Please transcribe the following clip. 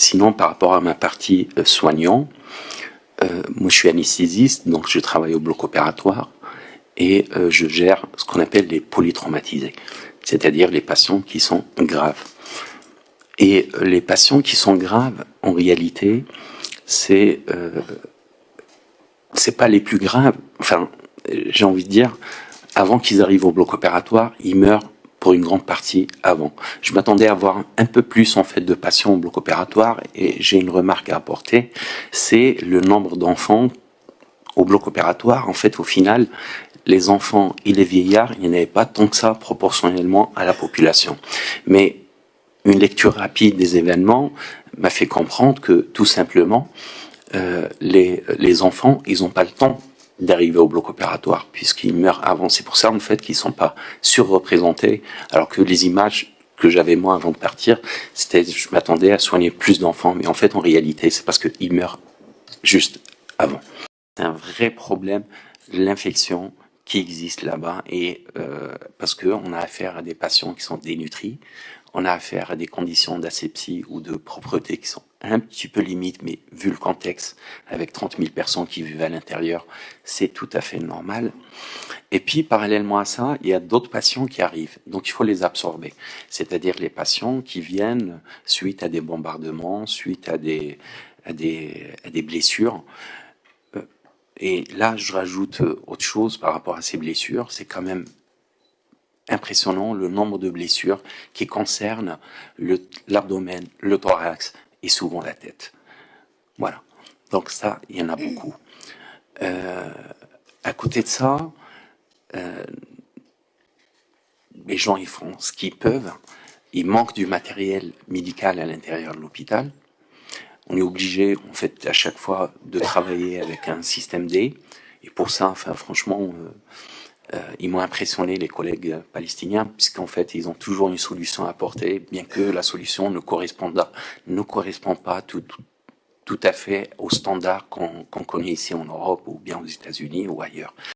Sinon, par rapport à ma partie soignant, moi je suis anesthésiste, donc je travaille au bloc opératoire et je gère ce qu'on appelle les polytraumatisés, c'est-à-dire les patients qui sont graves. Et les patients qui sont graves, en réalité, c'est pas les plus graves. Enfin, j'ai envie de dire, avant qu'ils arrivent au bloc opératoire, ils meurent pour une grande partie avant. Je m'attendais à avoir un peu plus en fait de patients au bloc opératoire et j'ai une remarque à apporter, c'est le nombre d'enfants au bloc opératoire. En fait, au final, les enfants et les vieillards, il n'y en avait pas tant que ça proportionnellement à la population. Mais une lecture rapide des événements m'a fait comprendre que tout simplement, les enfants, ils n'ont pas le temps d'arriver au bloc opératoire puisqu'ils meurent avant. C'est pour ça en fait qu'ils sont pas surreprésentés, alors que les images que j'avais moi avant de partir, c'était je m'attendais à soigner plus d'enfants, mais en fait en réalité c'est parce qu'ils meurent juste avant. C'est un vrai problème l'infection qui existe là-bas et parce que on a affaire à des patients qui sont dénutris, on a affaire à des conditions d'asepsie ou de propreté qui sont un petit peu limites, mais vu le contexte, avec 30 000 personnes qui vivent à l'intérieur, c'est tout à fait normal. Et puis, parallèlement à ça, il y a d'autres patients qui arrivent, donc il faut les absorber. C'est-à-dire les patients qui viennent suite à des bombardements, suite à des blessures. Et là, je rajoute autre chose par rapport à ces blessures, c'est quand même impressionnant le nombre de blessures qui concernent l'abdomen, le thorax et souvent la tête. Voilà. Donc ça, il y en a beaucoup. À côté de ça, les gens ils font ce qu'ils peuvent. Il manque du matériel médical à l'intérieur de l'hôpital. On est obligé, en fait, à chaque fois de travailler avec un système D. Et pour ça, enfin, franchement, ils m'ont impressionné, les collègues palestiniens, puisqu'en fait, ils ont toujours une solution à apporter, bien que la solution ne correspond pas tout à fait aux standards qu'on connaît ici en Europe ou bien aux États-Unis ou ailleurs.